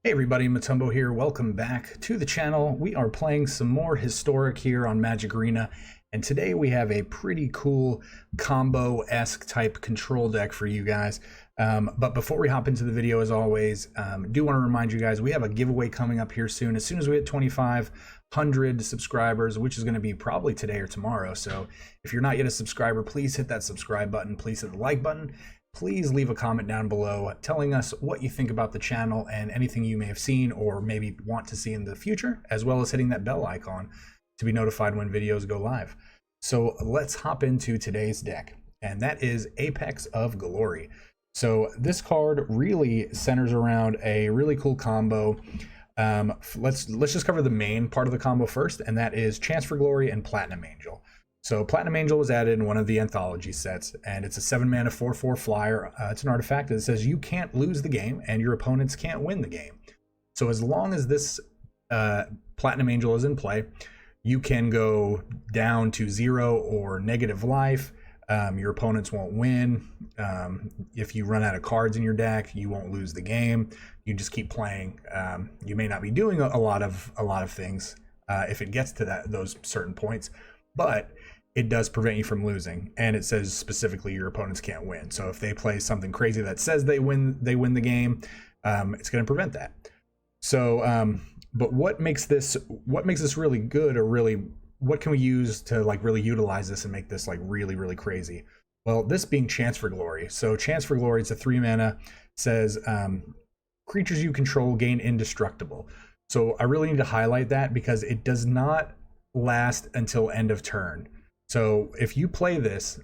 Hey everybody, Matumbo here. Welcome back to the channel. We are playing some more Historic here on MTG Arena, and today we have a pretty cool combo-esque type control deck for you guys. But before we hop into the video, as always, do want to remind you guys we have a giveaway coming up here soon. As soon as we hit 2,500 subscribers, which is going to be probably today or tomorrow. So if you're not yet a subscriber, please hit that subscribe button. Please hit the like button. Please leave a comment down below telling us what you think about the channel and anything you may have seen or maybe want to see in the future, as well as hitting that bell icon to be notified when videos go live. So let's hop into today's deck, and that is Apex of Glory. So this card really centers around a really cool combo. Let's just cover the main part of the combo first, and that is Chance for Glory and Platinum Angel. So Platinum Angel was added in one of the anthology sets, and it's a 7-mana 4/4 flyer. It's an artifact that says you can't lose the game and your opponents can't win the game. So as long as this Platinum Angel is in play, you can go down to 0 or negative life. Your opponents won't win. If you run out of cards in your deck, you won't lose the game. You just keep playing. You may not be doing a lot of things if it gets to those certain points, but it does prevent you from losing, and it says specifically your opponents can't win. So if they play something crazy that says they win the game, it's going to prevent that. So but what makes this really good, or really what can we use to like really utilize this and make this like really crazy? Well, this being Chance for Glory. So Chance for Glory, it's a 3-mana, says creatures you control gain indestructible. So I really need to highlight that because it does not last until end of turn. So if you play this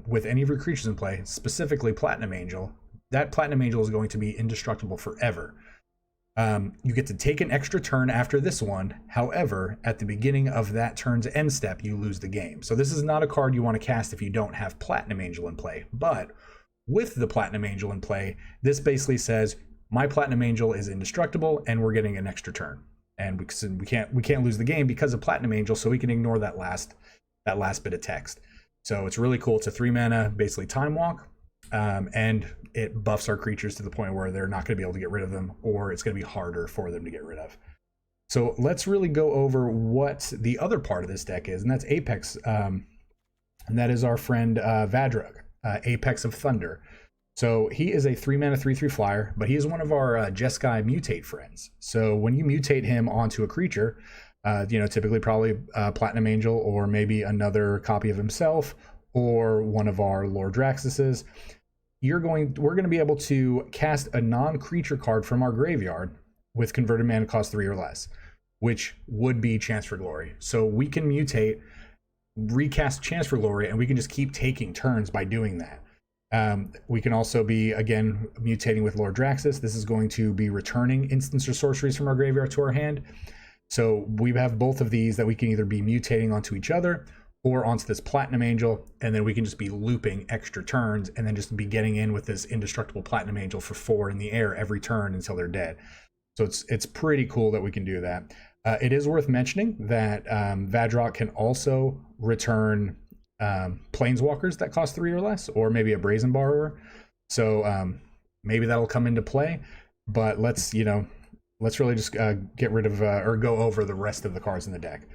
with any of your creatures in play, specifically Platinum Angel, that Platinum Angel is going to be indestructible forever. You get to take an extra turn after this one. However, at the beginning of that turn's end step, you lose the game. So this is not a card you want to cast if you don't have Platinum Angel in play. But with the Platinum Angel in play, this basically says my Platinum Angel is indestructible and we're getting an extra turn. And we can't lose the game because of Platinum Angel, so we can ignore that last bit of text. So it's really cool. It's a 3-mana, basically Time Walk, and it buffs our creatures to the point where they're not going to be able to get rid of them, or it's going to be harder for them to get rid of. So let's really go over what the other part of this deck is, and that's Apex, and that is our friend Vadrok, Apex of Thunder. So he is a 3-mana 3/3 flyer, but he is one of our Jeskai mutate friends. So when you mutate him onto a creature, typically probably Platinum Angel or maybe another copy of himself or one of our Lord Drakkis's, we're going to be able to cast a non-creature card from our graveyard with converted mana cost 3 or less, which would be Chance for Glory. So we can mutate, recast Chance for Glory, and we can just keep taking turns by doing that. We can also be, again, mutating with Lord Drakkis. This is going to be returning instants or sorceries from our graveyard to our hand. So we have both of these that we can either be mutating onto each other or onto this Platinum Angel, and then we can just be looping extra turns and then just be getting in with this indestructible Platinum Angel for 4 in the air every turn until they're dead. So it's pretty cool that we can do that. It is worth mentioning that Vadrok can also return Planeswalkers that cost 3 or less, or maybe a Brazen Borrower. So maybe that'll come into play, but let's really just get rid of or go over the rest of the cards in the deck.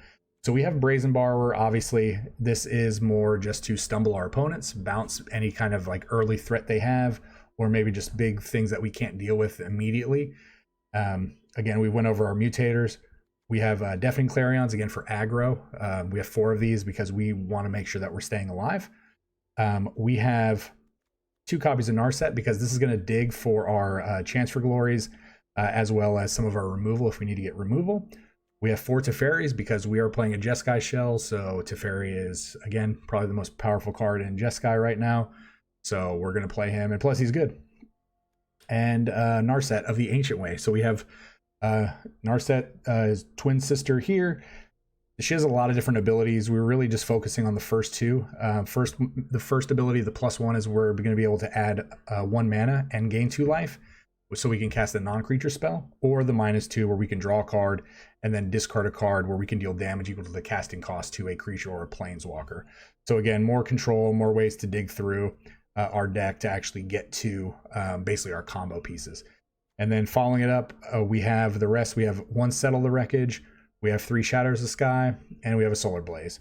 So we have Brazen Borrower. Obviously, this is more just to stumble our opponents, bounce any kind of like early threat they have, or maybe just big things that we can't deal with immediately. Again, we went over our mutators. We have Deafening Clarions, again, for aggro. We have 4 of these because we want to make sure that we're staying alive. We have 2 copies of Narset because this is going to dig for our Chance for Glories, as well as some of our removal if we need to get removal. We have 4 Teferis because we are playing a Jeskai shell, so Teferi is, again, probably the most powerful card in Jeskai right now. So we're going to play him, and plus he's good. And Narset of the Ancient Way. So we have Narset, his twin sister here. She has a lot of different abilities. We're really just focusing on the first 2. The first ability, the +1, is we're going to be able to add 1 mana and gain 2 life, so we can cast a non-creature spell, or the -2 where we can draw a card and then discard a card where we can deal damage equal to the casting cost to a creature or a planeswalker. So again, more control, more ways to dig through our deck to actually get to basically our combo pieces. And then following it up, we have the rest. We have 1 Settle the Wreckage, we have 3 Shatters the Sky, and we have a Solar Blaze.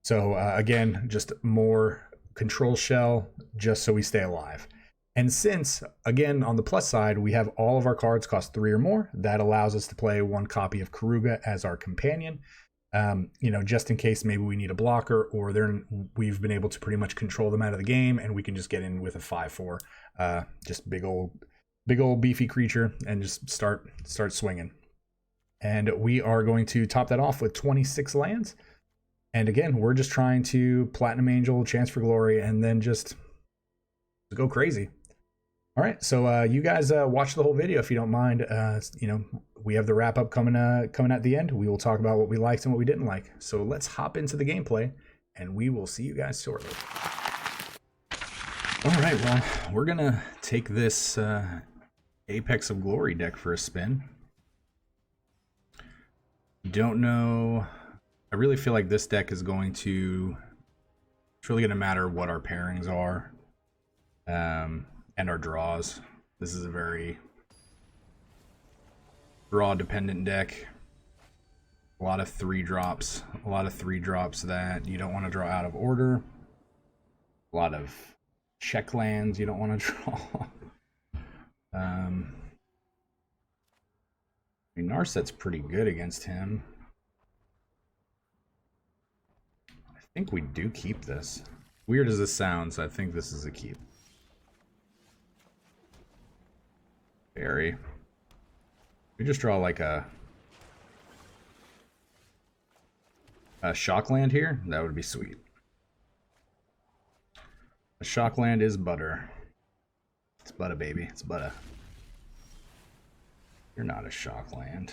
So again, just more control shell just so we stay alive. And since, again, on the plus side, we have all of our cards cost 3 or more, that allows us to play 1 copy of Karuga as our companion. You know, just in case maybe we need a blocker, or we've been able to pretty much control them out of the game, and we can just get in with a 5/4, just big old beefy creature, and just start swinging. And we are going to top that off with 26 lands. And again, we're just trying to Platinum Angel, Chance for Glory, and then just go crazy. All right, so you guys watch the whole video if you don't mind. You know, we have the wrap up coming at the end. We will talk about what we liked and what we didn't like. So let's hop into the gameplay, and we will see you guys shortly. All right, well, we're gonna take this Apex of Glory deck for a spin. Don't know. I really feel like this deck is going to. It's really going to matter what our pairings are. And our draws. This is a very draw dependent deck. A lot of 3-drops. A lot of 3-drops that you don't want to draw out of order. A lot of check lands you don't want to draw. I mean, Narset's pretty good against him. I think we do keep this. Weird as this sounds, I think this is a keep. Very. We just draw like a shock land here. That would be sweet. A shock land is butter. It's butter, baby. It's butter. You're not a shock land.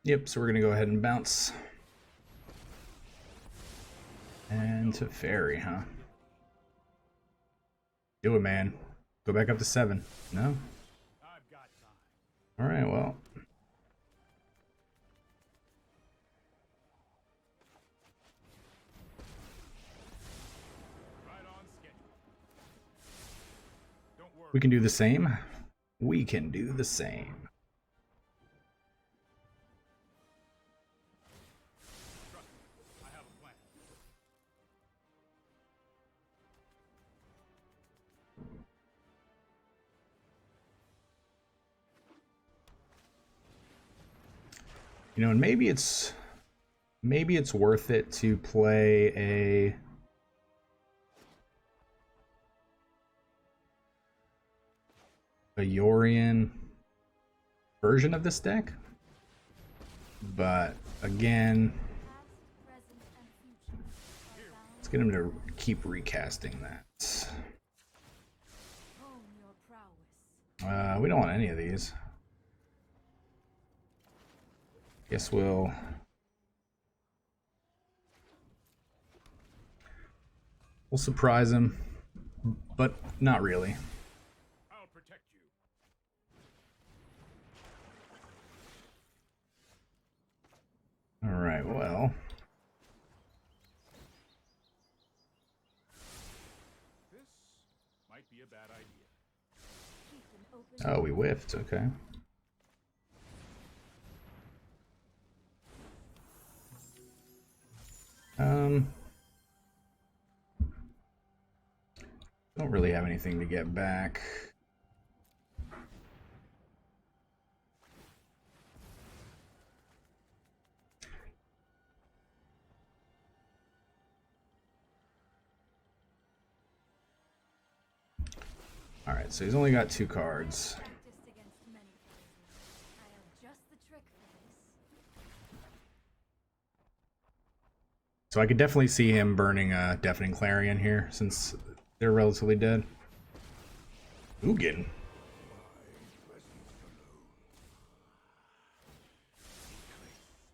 Yep, so we're going to go ahead and bounce. And to Fairy, huh? Do it, man. Go back up to 7. No? Alright, well. We can do the same. We can do the same. You know, and maybe it's worth it to play a Yorion version of this deck. But again, let's get him to keep recasting that. We don't want any of these. Guess we'll surprise him, but not really. I'll protect you. All right, well. This might be a bad idea. Oh, we whiffed. Okay. Don't really have anything to get back. All right, so he's only got 2 cards. So I could definitely see him burning a Deafening Clarion here, since they're relatively dead. Ugin.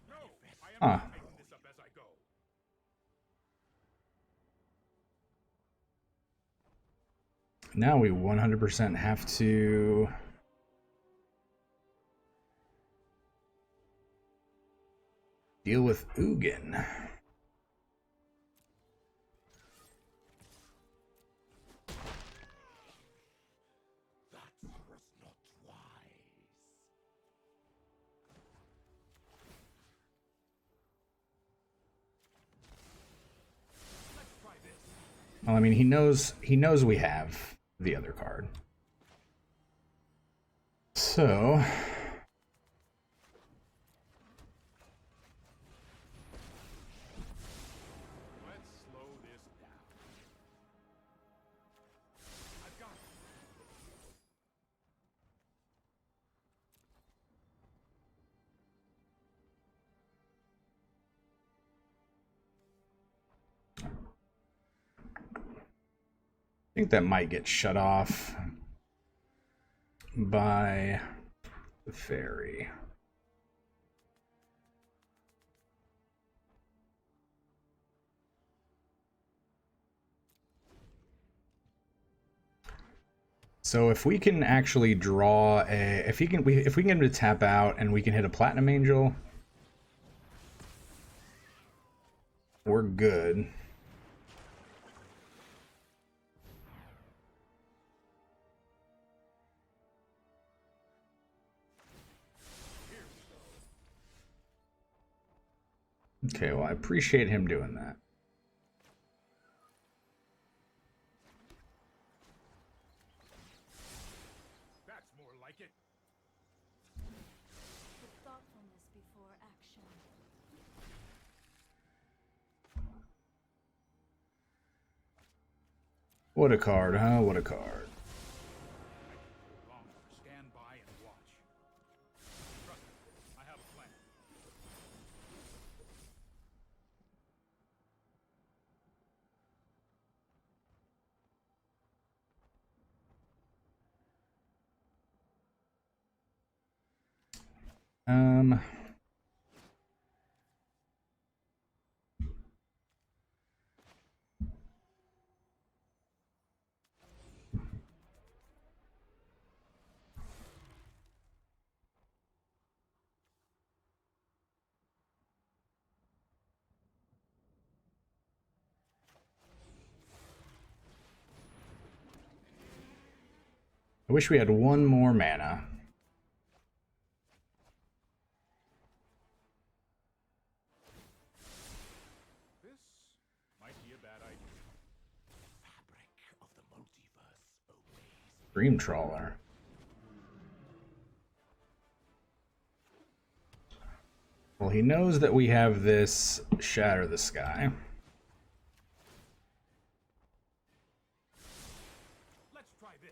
No, I am Huh. not making this up as I go. Now we 100% have to deal with Ugin. Well, I mean, he knows we have the other card. So Let's slow this down. I've got it. I think that might get shut off by the fairy. So if we can actually draw a, if we can get him to tap out and we can hit a Platinum Angel, we're good. Okay, well, I appreciate him doing that. That's more like it. Put thoughtfulness before action. What a card, huh? What a card. Longer. Stand by and watch. Trust me, I have a plan. I wish we had one more mana. This might be a bad idea. Fabric of the multiverse obeys. Dream Trawler. Well, he knows that we have this Shatter the Sky. Let's try this.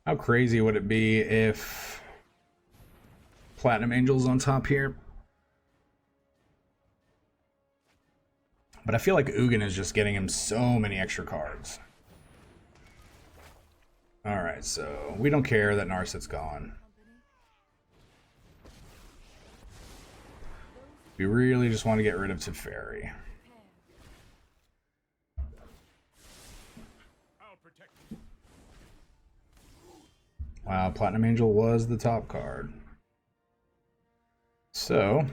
How crazy would it be if Platinum Angel's on top here? But I feel like Ugin is just getting him so many extra cards. Alright, so we don't care that Narset's gone. We really just want to get rid of Teferi. I'll protect you. Wow, Platinum Angel was the top card. So,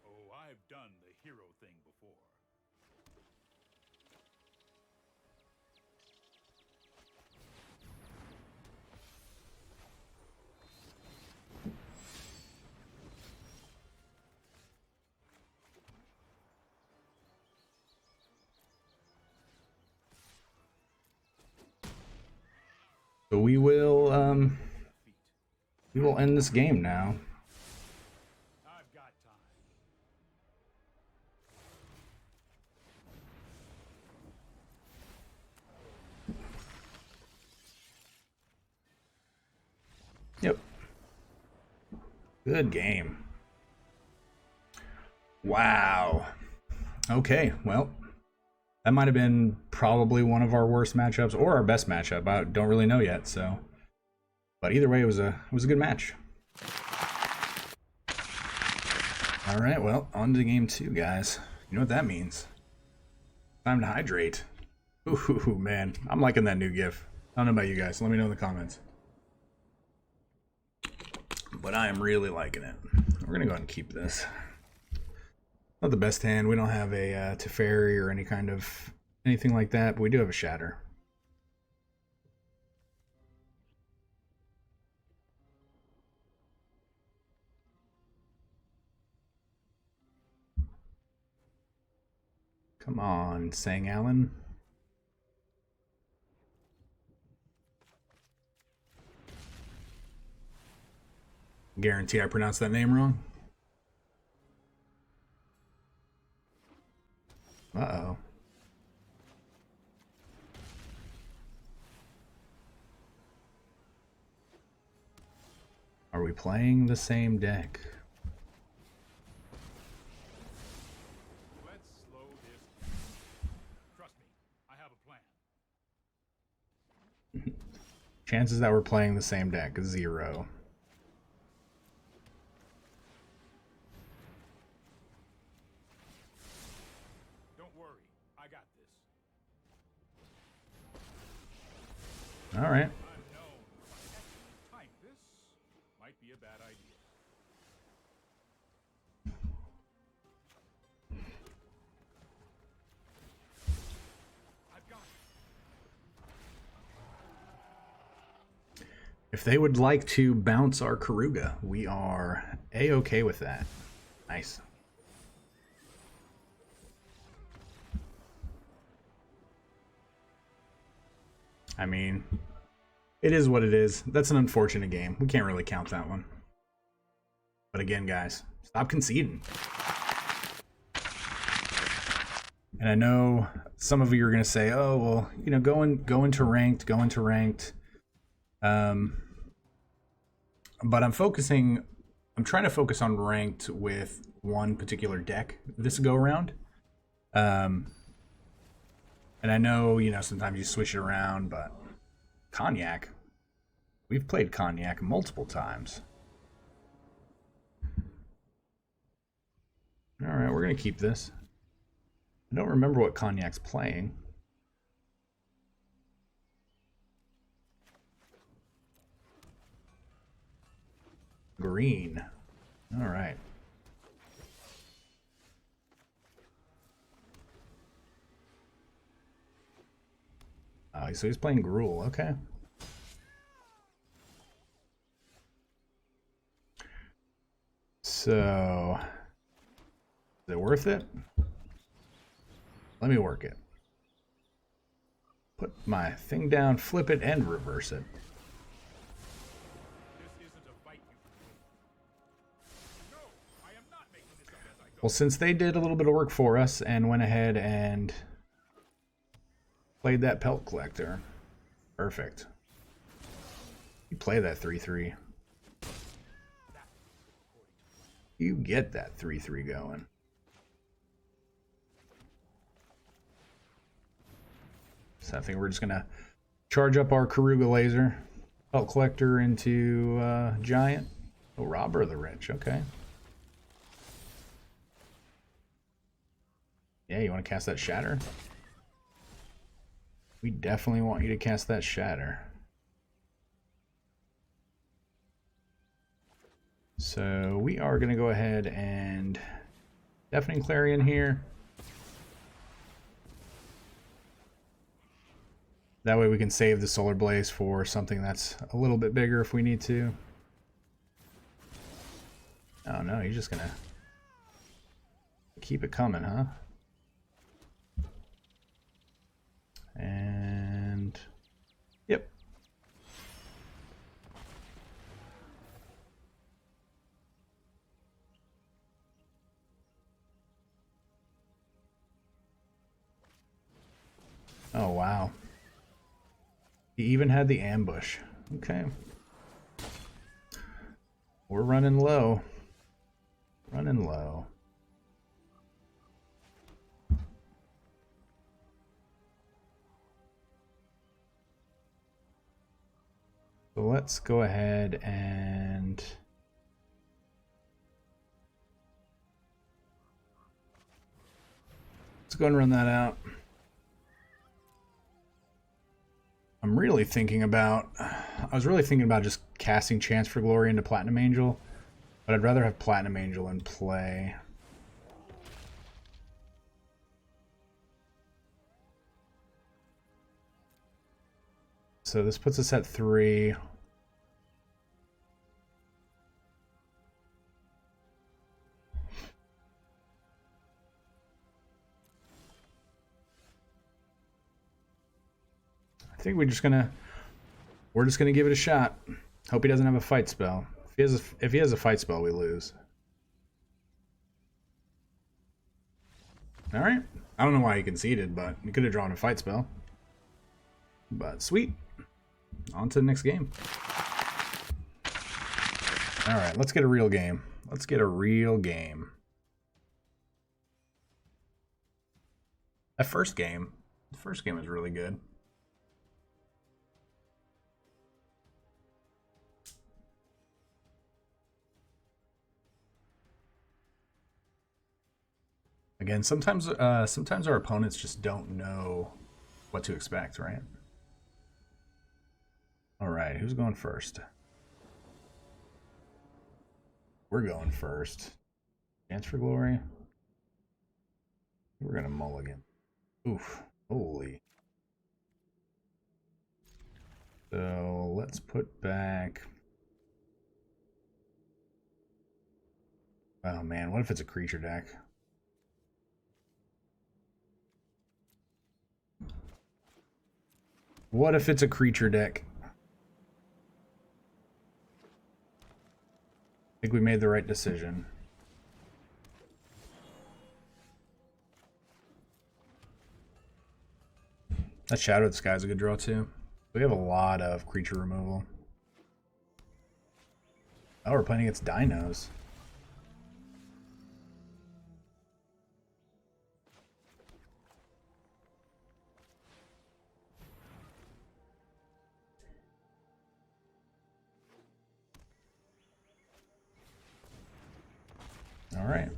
Oh, I've done the hero thing before. we will end this game now. I've got time. Yep. Good game. Wow. Okay, well, that might have been probably one of our worst matchups or our best matchup. I don't really know yet, so. But either way, it was a good match. All right, well, on to game 2, guys. You know what that means? Time to hydrate. Ooh, man, I'm liking that new GIF. I don't know about you guys. Let me know in the comments. But I am really liking it. We're gonna go ahead and keep this. Not the best hand. We don't have a Teferi or anything like that, but we do have a Shatter. Come on, Sang Allen. Guarantee I pronounced that name wrong. Uh-oh. Are we playing the same deck? Let's slow this. Trust me, I have a plan. Chances that we're playing the same deck, 0. Don't worry, I got this. All right. I know if I actually time this, might be a bad idea. I've got it. If they would like to bounce our Karuga, we are A-okay with that. Nice. I mean, it is what it is. That's an unfortunate game. We can't really count that one. But again, guys, stop conceding. And I know some of you are going to say, oh, well, you know, go into ranked. But I'm trying to focus on ranked with one particular deck this go around. And I know, you know, sometimes you switch it around, but Cognac, we've played Cognac multiple times. All right, we're going to keep this. I don't remember what Cognac's playing. Green. All right. So he's playing Gruul. Okay. So, is it worth it? Let me work it. Put my thing down, flip it, and reverse it. This isn't a fight you can win. No, I am not making this up as I go. Well, since they did a little bit of work for us and went ahead and played that Pelt Collector. Perfect. You play that 3/3. You get that 3/3 going. So I think we're just gonna charge up our Karuga laser, Pelt Collector into Giant. Oh, Robber of the Rich. Okay. Yeah, you want to cast that Shatter? We definitely want you to cast that Shatter. So we are going to go ahead and Deafening Clarion here. That way we can save the Solar Blaze for something that's a little bit bigger if we need to. Oh no, you're just going to keep it coming, huh? And yep. Oh wow. He even had the ambush. Okay. We're running low. Running low. So let's go ahead and let's go and run that out. I was really thinking about just casting Chance for Glory into Platinum Angel, but I'd rather have Platinum Angel in play. So this puts us at 3. I think we're just gonna give it a shot. Hope he doesn't have a fight spell. If he has a fight spell, we lose. All right. I don't know why he conceded, but he could have drawn a fight spell. But sweet. On to the next game. All right, let's get a real game. Let's get a real game. The first game was really good. Again, sometimes our opponents just don't know what to expect, right? All right, who's going first? We're going first. Chance for Glory. We're gonna mulligan. Oof, holy. So let's put back. Oh man, what if it's a creature deck? What if it's a creature deck? I think we made the right decision. That Shadow of the Sky is a good draw too. We have a lot of creature removal. Oh, we're playing against dinos. All right.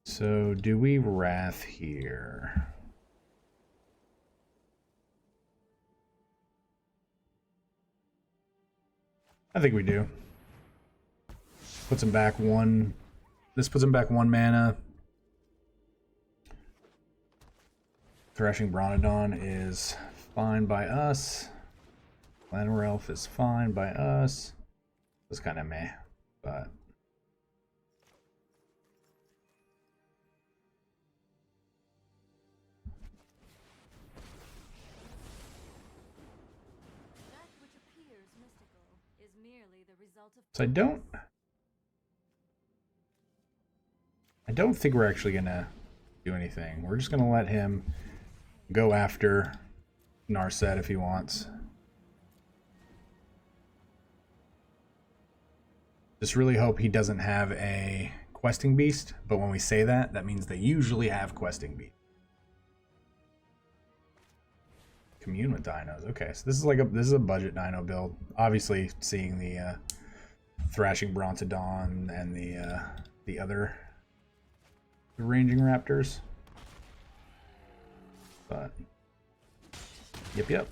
So do we Wrath here? I think we do. Puts him back 1. This puts him back 1 mana. Thrashing Bronodon is fine by us. Llanowar Elf is fine by us. It's kind of meh, but That which appears mystical is merely the result of so I don't think we're actually gonna do anything. We're just gonna let him go after Narset if he wants. Just really hope he doesn't have a questing beast, but when we say that, that means they usually have questing beast. Commune with dinos. Okay, so this is a budget dino build. Obviously, seeing the Thrashing Brontodon and the other ranging raptors. But yep. please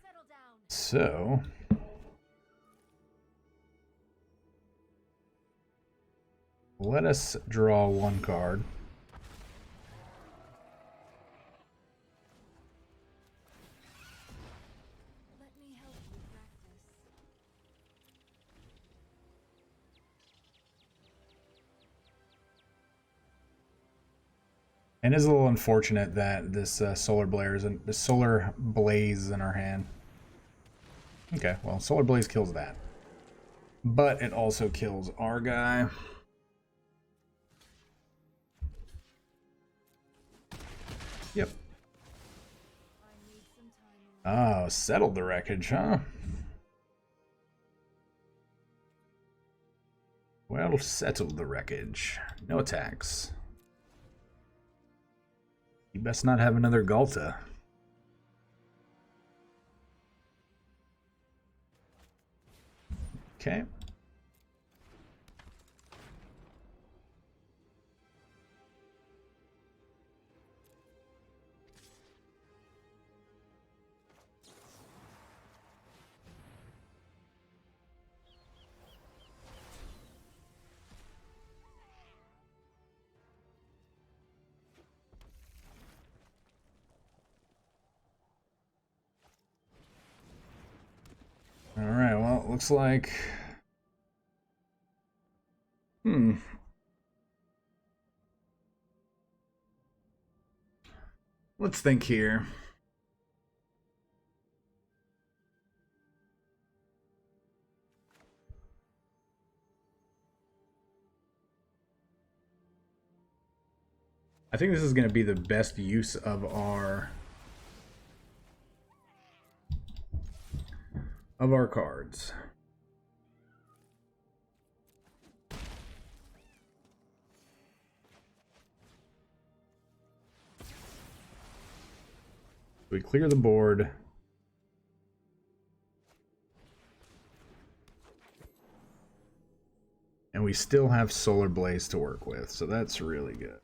settle down. So let us draw 1 card. Let me help you practice. And it's a little unfortunate that this Solar Blaze is in our hand. Okay, well, Solar Blaze kills that. But it also kills our guy. Yep. I need some time Oh, settled the wreckage, huh? Well, settled the wreckage. No attacks. You best not have another Galta. Okay. Alright, well, it looks like... Let's think here. I think this is going to be the best use of our cards. We clear the board. And we still have Solar Blaze to work with, so that's really good.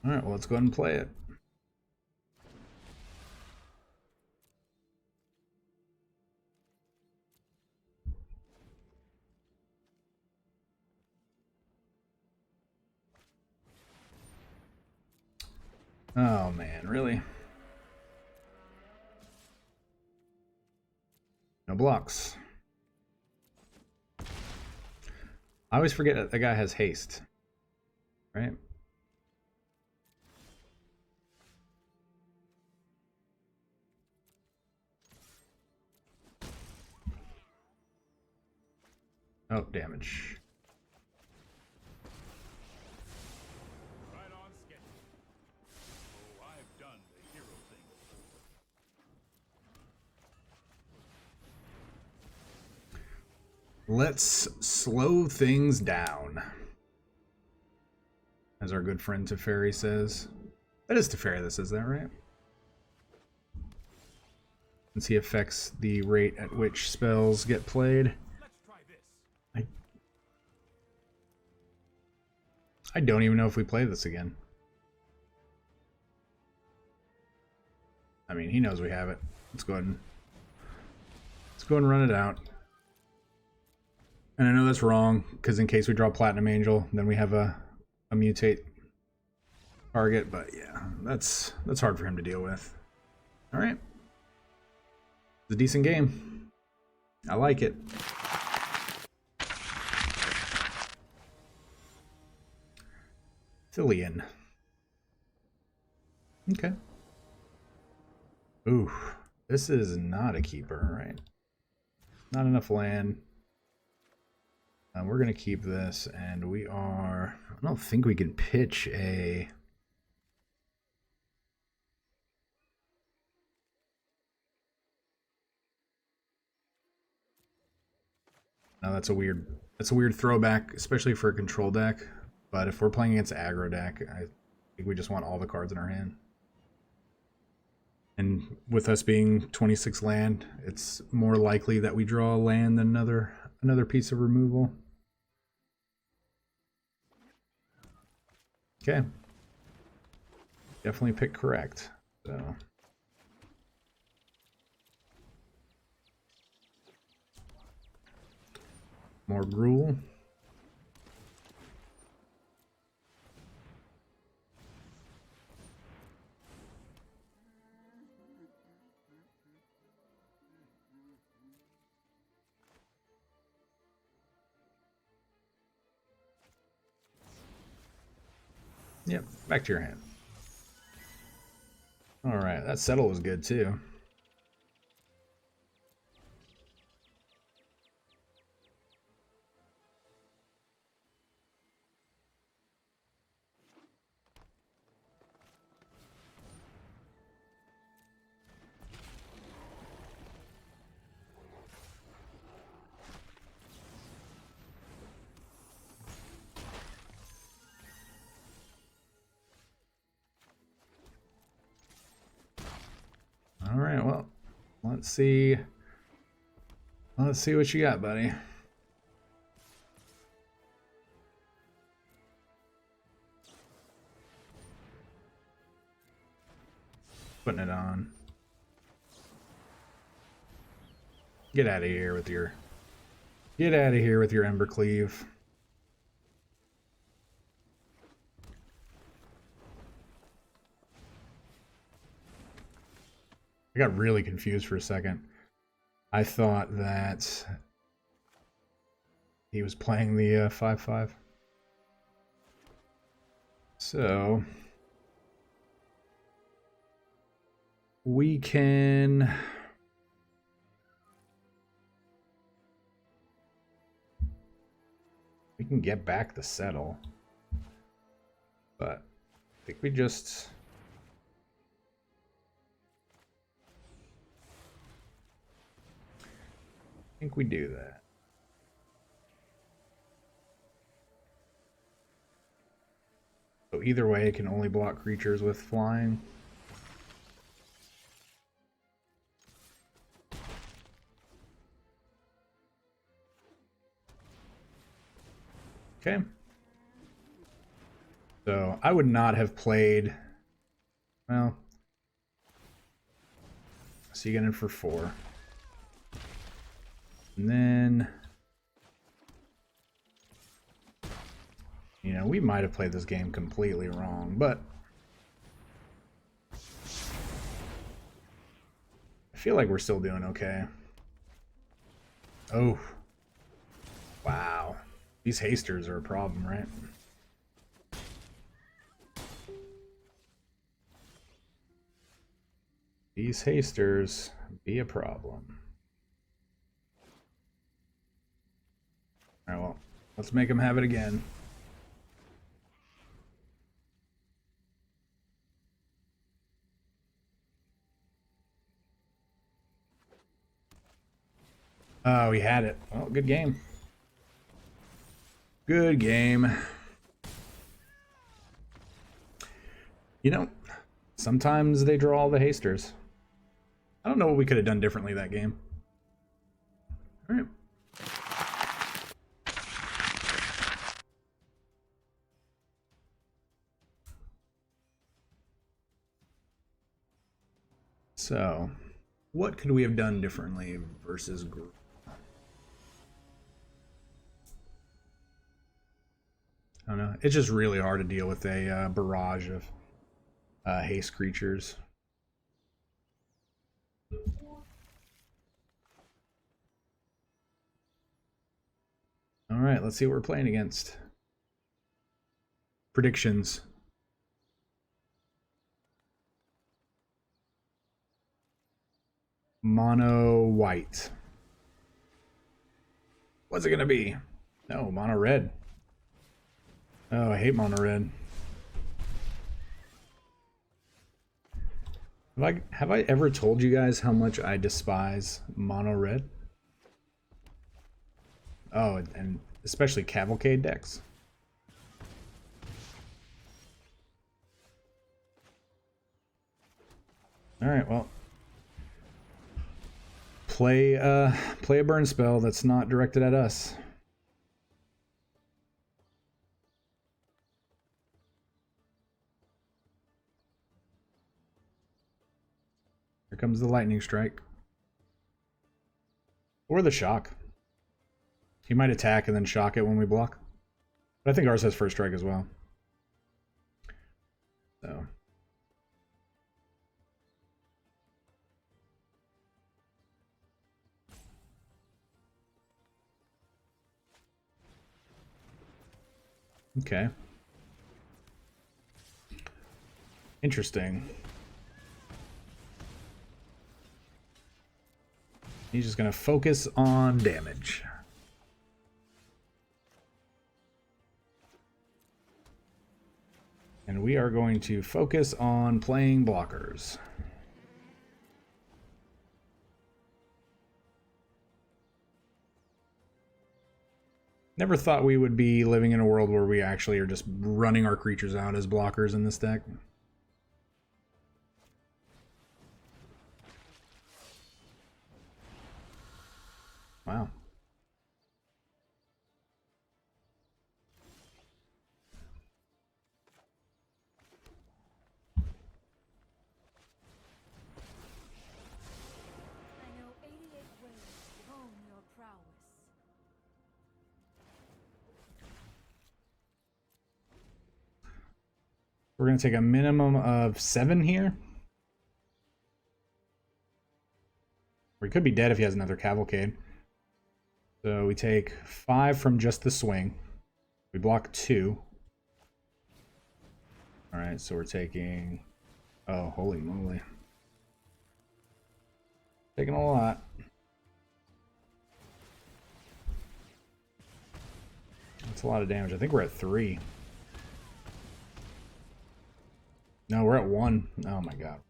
Alright, well, let's go ahead and play it. Oh man, really? No blocks. I always forget that the guy has haste. Right? Oh, damage. Right on schedule. Oh, I've done the hero thing. Let's slow things down. As our good friend Teferi says. That is Teferi that says that, right? Since he affects the rate at which spells get played. Let's try this. I don't even know if we play this again. I mean, he knows we have it. Let's go ahead and run it out. And I know that's wrong, because in case we draw Platinum Angel, then we have a mutate target, but yeah, that's hard for him to deal with. Alright. It's a decent game. I like it. Thillian. Okay. Ooh, this is not a keeper, right? Not enough land. We're going to keep this, and we are... I don't think we can pitch a... No, that's a weird throwback, especially for a control deck. But if we're playing against an aggro deck, I think we just want all the cards in our hand. And with us being 26 land, it's more likely that we draw a land than another piece of removal. Okay. Definitely picked correct. So more gruel. Yep, back to your hand. Alright, that settle was good too. right, well, let's see. Let's see what you got, buddy. Putting it on. Get out of here with your... Get out of here with your Ember Cleave. I got really confused for a second. I thought that he was playing the 5/5. So we can get back the settle, but I think we just do that. So either way, it can only block creatures with flying. Okay. So I would not have played, well, so you get in for 4. And then, you know, we might have played this game completely wrong, but I feel like we're still doing okay. Oh, wow. These hasters are a problem, right? These hasters be a problem. Alright, well, let's make them have it again. Oh, he had it. Well, good game. Good game. You know, sometimes they draw all the hasters. I don't know what we could have done differently that game. All right. So, what could we have done differently versus group? I don't know. It's just really hard to deal with a barrage of haste creatures. All right, let's see what we're playing against. Predictions. Mono white. What's it gonna be? No, mono red. Oh, I hate mono red. Have I ever told you guys how much I despise mono red? Oh, and especially cavalcade decks. All right, well, play a burn spell that's not directed at us. Here comes the lightning strike. Or the shock. He might attack and then shock it when we block. But I think ours has first strike as well. So. Okay. Interesting. He's just going to focus on damage. And we are going to focus on playing blockers. Never thought we would be living in a world where we actually are just running our creatures out as blockers in this deck. Wow. I know 88 ways to hone your prowess. We're going to take a minimum of 7 here. Or he could be dead if he has another cavalcade. So we take 5 from just the swing. We block 2. Alright, so we're taking... Oh, holy moly. Taking a lot. That's a lot of damage. I think we're at 3. No, we're at 1. Oh my god.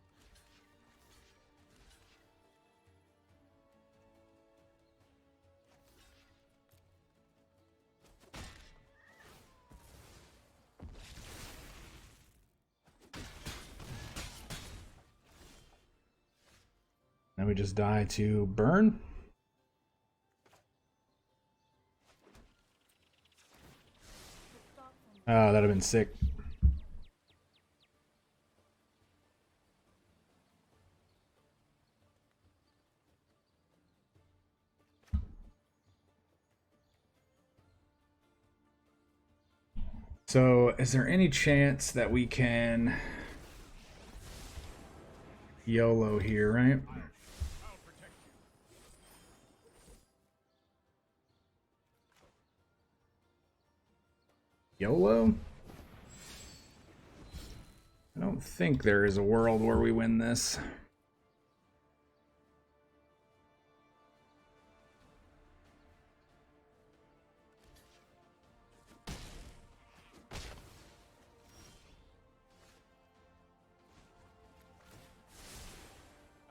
Then we just die to burn. Oh, that'd have been sick. So, is there any chance that we can YOLO here, right? I'll protect you. YOLO? I don't think there is a world where we win this.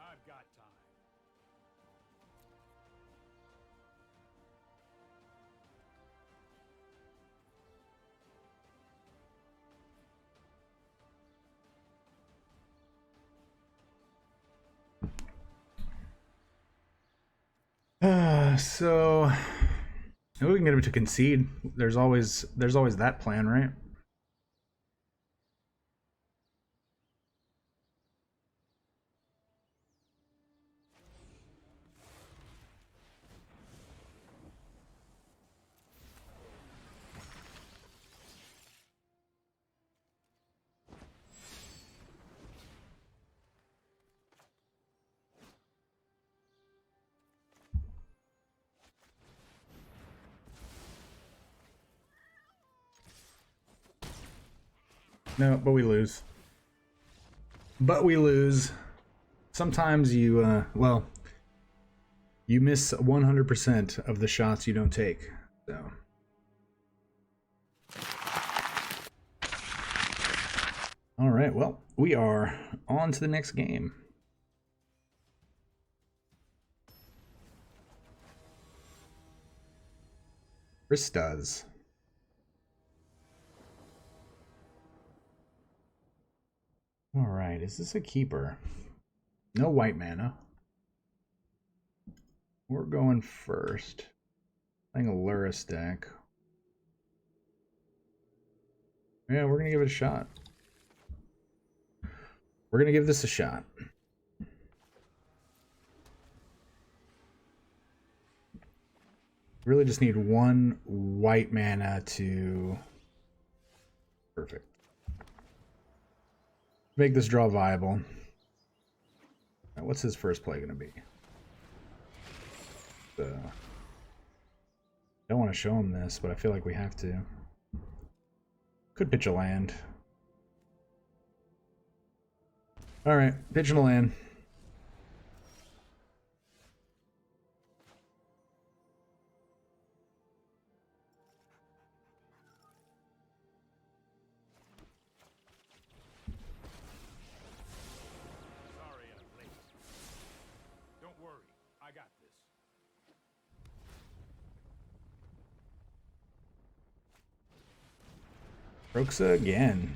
I've got time. So maybe we can get him to concede. There's always that plan, right? No, but we lose. But we lose. Sometimes you, well, you miss 100% of the shots you don't take. So. All right, well, we are on to the next game. Chris does. All right, is this a keeper? No white mana. We're going first. Playing a Luris deck. Yeah, we're gonna give it a shot. We're gonna give this a shot. Really just need 1 white mana to... Perfect. Make this draw viable. Right, what's his first play gonna be? Don't want to show him this, but I feel like we have to. Could pitch a land. Alright, pitching a land. Sorry I'm late. Don't worry, I got this. Roxa again.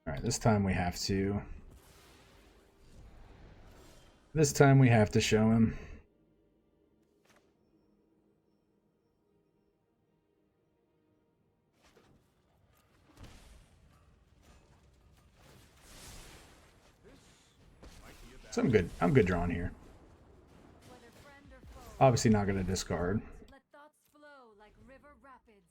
Alright, this time we have to... This time we have to show him. So I'm good drawing here. Whether friend or foe, Obviously not gonna discard. let thoughts flow like river rapids.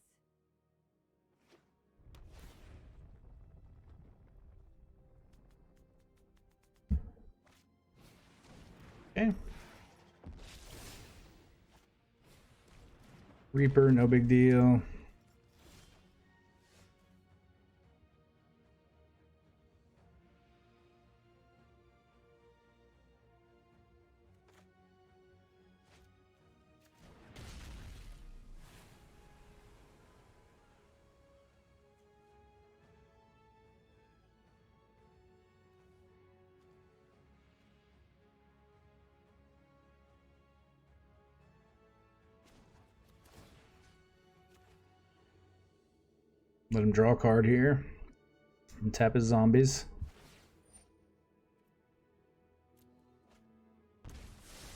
Okay. Reaper, no big deal. Let him draw a card here and tap his zombies.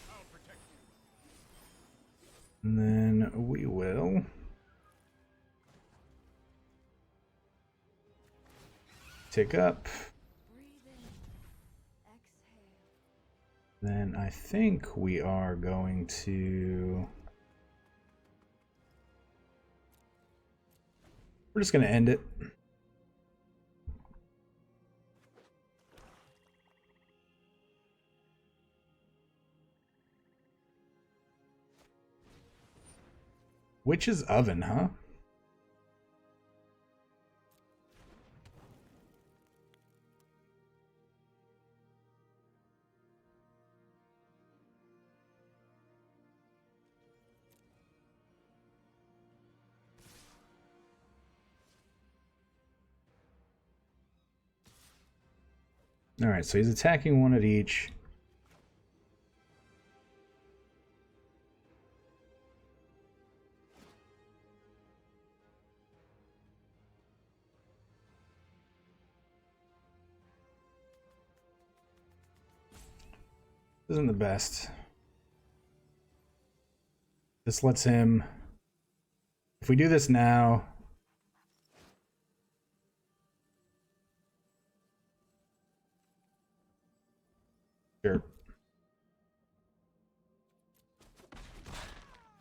I'll protect you. And then we will tick up. Breathe in, exhale. Then I think we are going to... We're just going to end it. Witch's Oven, huh? Alright, so he's attacking one at each. Isn't the best. This lets him... If we do this now... Sure.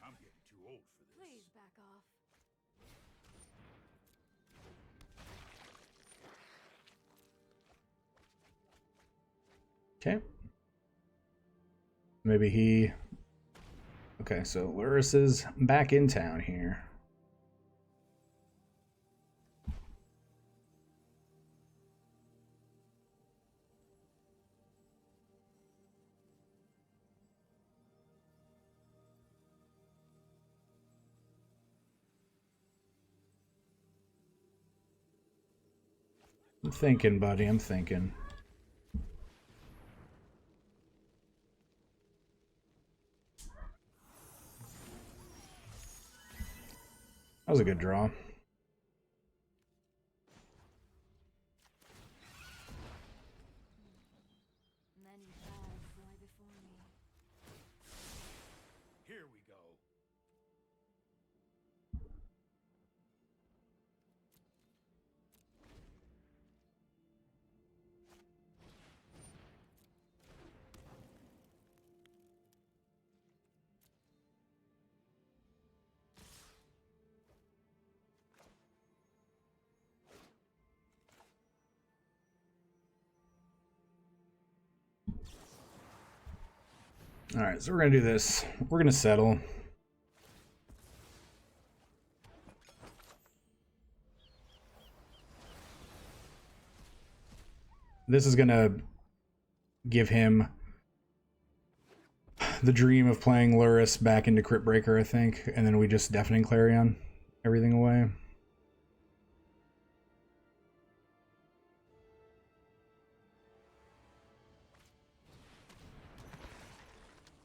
I'm getting too old for this. Please back off. Okay. Maybe he... Okay, so Luris is back in town here. I'm thinking, buddy, I'm thinking. That was a good draw. Many paths lie before me. Here we go. Alright, so we're gonna do this. We're gonna settle. This is gonna give him the dream of playing Luris back into Crypt Breaker, I think, and then we just Deafening Clarion everything away.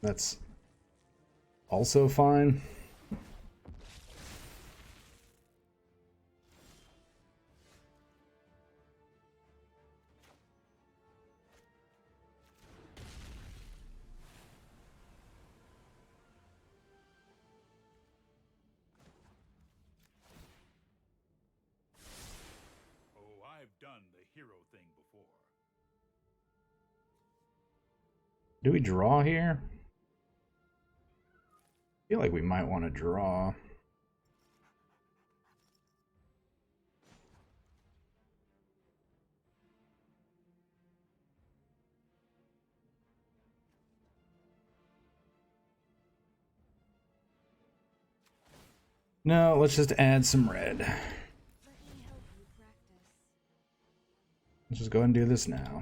That's also fine. hero thing before. Do we draw here? I feel like we might want to draw. No, let's just add some red. Let me help you practice. Let's just go ahead and do this now.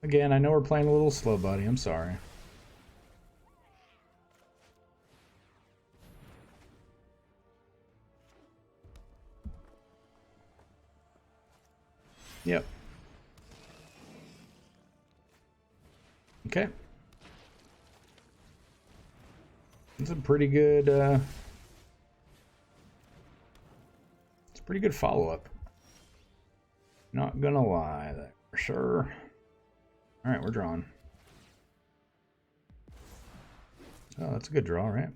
Again, I know we're playing a little slow, buddy. I'm sorry. Yep. Okay. It's a pretty good, it's a pretty good follow-up. Not gonna lie, that for sure. Alright, we're drawing. Oh, that's a good draw, right?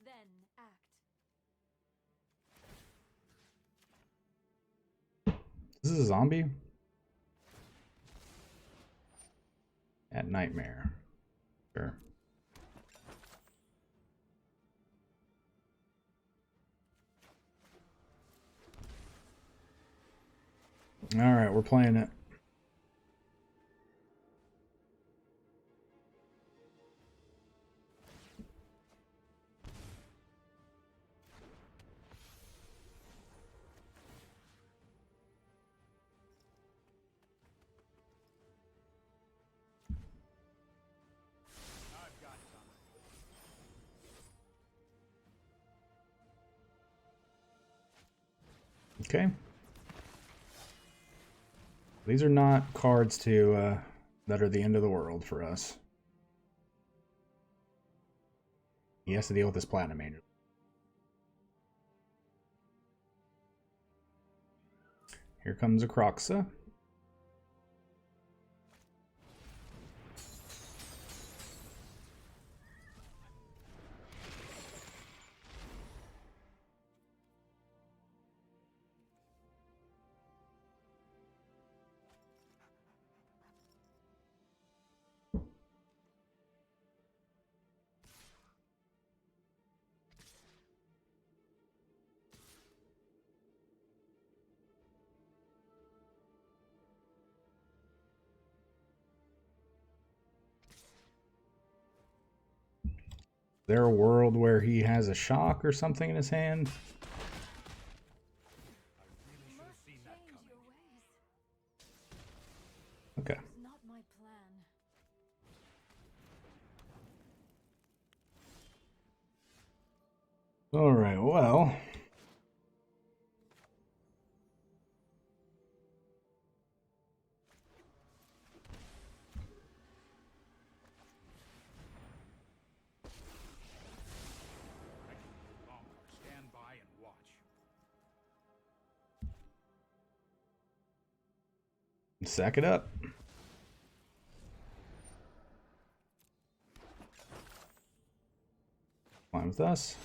Then act. This is a zombie? At Nightmare. Sure. Alright, we're playing it. I've got some. Okay. These are not cards to that are the end of the world for us. He has to deal with this Platinum Angel. Here comes a Croxa. Is there a world where he has a shock or something in his hand? I really should have seen that Change coming. your ways. Okay. It's not my plan. All right, well. Longer. Stand by and watch. Sack it up. Fine with us.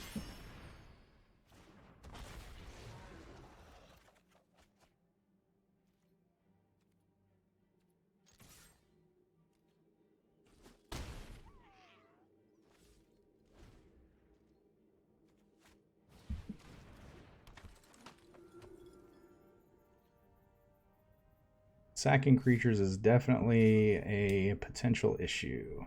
Sacking creatures is definitely a potential issue.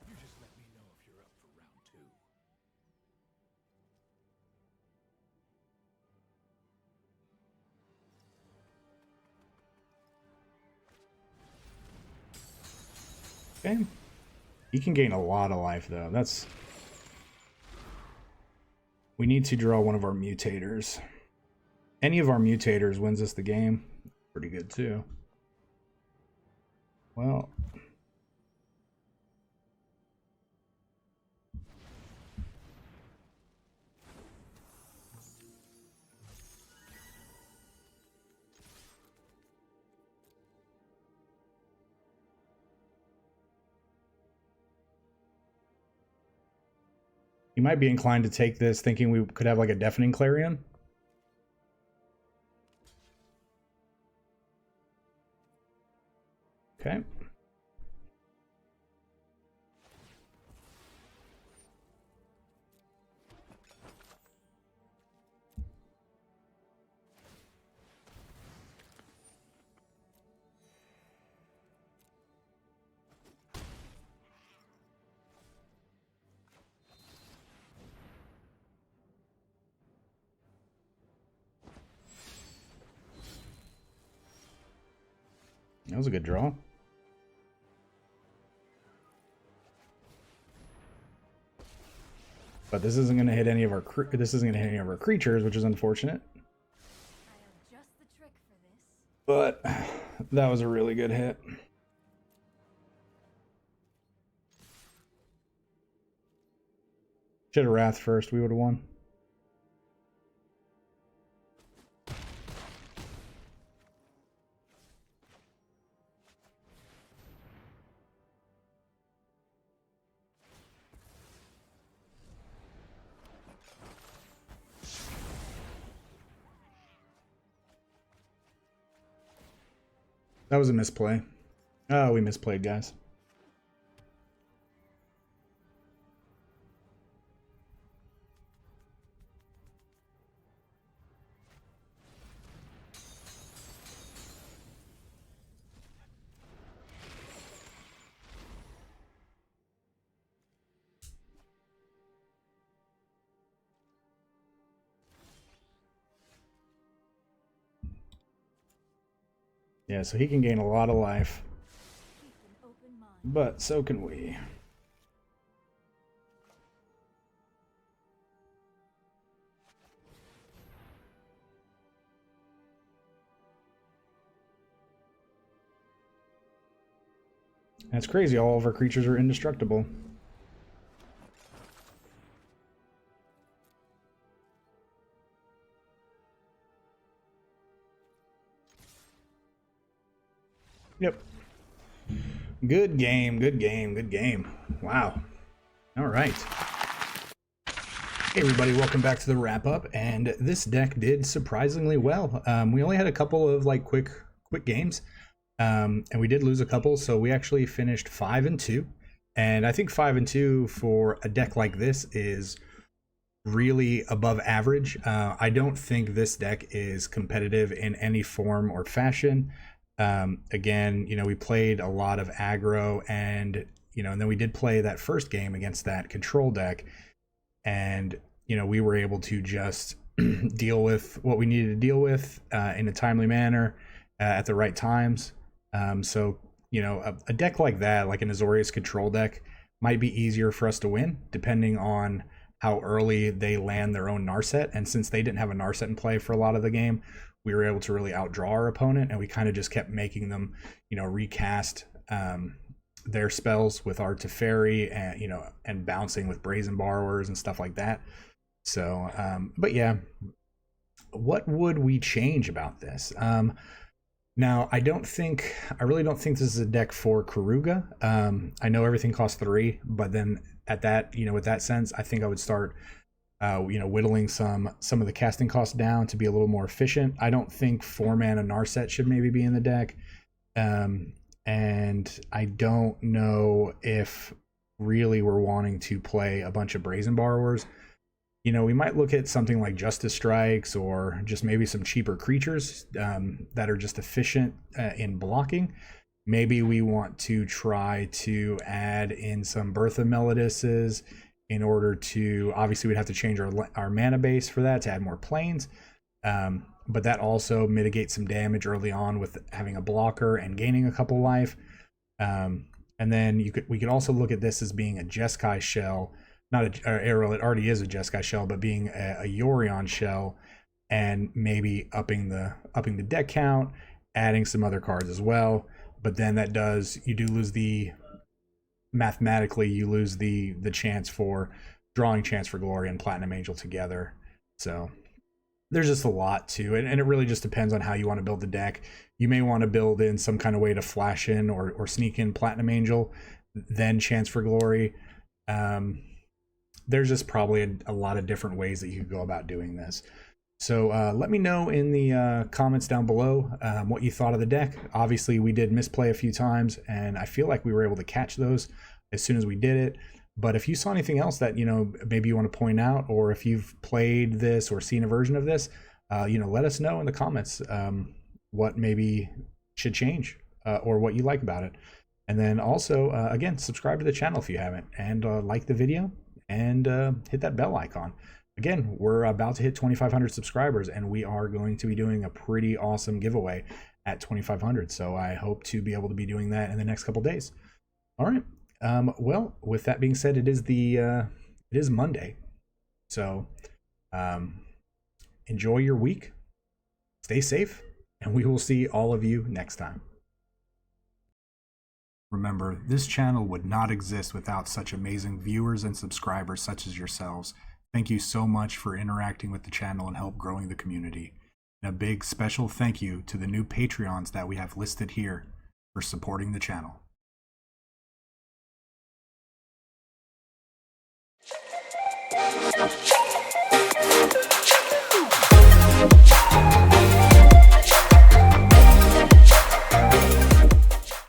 You just let me know if you're up for round two. Okay. He can gain a lot of life, though. That's... We need to draw one of our mutators. Any of our mutators wins us the game. Pretty good, too. Well... You might be inclined to take this thinking we could have like a Deafening Clarion. Okay. That was a good draw. But this isn't going to hit any of our creatures, which is unfortunate. I'll just the trick for this. But that was a really good hit. Should have Wrath first. We would have won. That was a misplay. Oh, we misplayed, guys. Yeah, so he can gain a lot of life, Keep an open mind. but so can we. That's crazy, all of our creatures are indestructible. Yep. Good game, good game, good game. Wow. All right. Hey everybody, welcome back to the wrap up. And this deck did surprisingly well. We only had a couple of like quick games, and we did lose a couple. So we actually finished 5-2, and I think 5-2 for a deck like this is really above average. I don't think this deck is competitive in any form or fashion. Again, we played a lot of aggro, and and then we did play that first game against that control deck, and we were able to just deal with what we needed to deal with in a timely manner at the right times. So a deck like that, like an Azorius control deck, might be easier for us to win depending on how early they land their own Narset. And since they didn't have a Narset in play for a lot of the game, we were able to really outdraw our opponent, and we kind of just kept making them, recast their spells with our Teferi and, and bouncing with Brazen Borrowers and stuff like that. So, but yeah, what would we change about this? Now, I really don't think this is a deck for Karuga. I know everything costs 3, but then at that, with that sense, I think I would start whittling some of the casting costs down to be a little more efficient. I don't think 4-mana Narset should maybe be in the deck. And I don't know if really we're wanting to play a bunch of Brazen Borrowers. We might look at something like Justice Strikes, or just maybe some cheaper creatures that are just efficient in blocking. Maybe we want to try to add in some Birth of Melodices in order to, obviously we'd have to change our mana base for that to add more planes. But that also mitigates some damage early on with having a blocker and gaining a couple life. And then we could also look at this as being a Jeskai shell, not a arrow. It already is a Jeskai shell, but being a Yorion shell, and maybe upping the deck count, adding some other cards as well. But then mathematically you lose the chance for drawing Chance for Glory and Platinum Angel together. So there's just a lot to it, and it really just depends on how you want to build the deck. You may want to build in some kind of way to flash in or sneak in Platinum Angel, then Chance for Glory. there's just probably a lot of different ways that you could go about doing this. So let me know in the comments down below what you thought of the deck. Obviously, we did misplay a few times, and I feel like we were able to catch those as soon as we did it. But if you saw anything else that, you know, maybe you want to point out, or if you've played this or seen a version of this, you know, let us know in the comments what maybe should change or what you like about it. And then also, again, subscribe to the channel if you haven't, and like the video, and hit that bell icon. Again, we're about to hit 2,500 subscribers, and we are going to be doing a pretty awesome giveaway at 2,500. So I hope to be able to be doing that in the next couple days. All right. Well, with that being said, it is Monday. So enjoy your week, stay safe, and we will see all of you next time. Remember, this channel would not exist without such amazing viewers and subscribers such as yourselves. Thank you so much for interacting with the channel and help growing the community. And a big special thank you to the new Patreons that we have listed here for supporting the channel.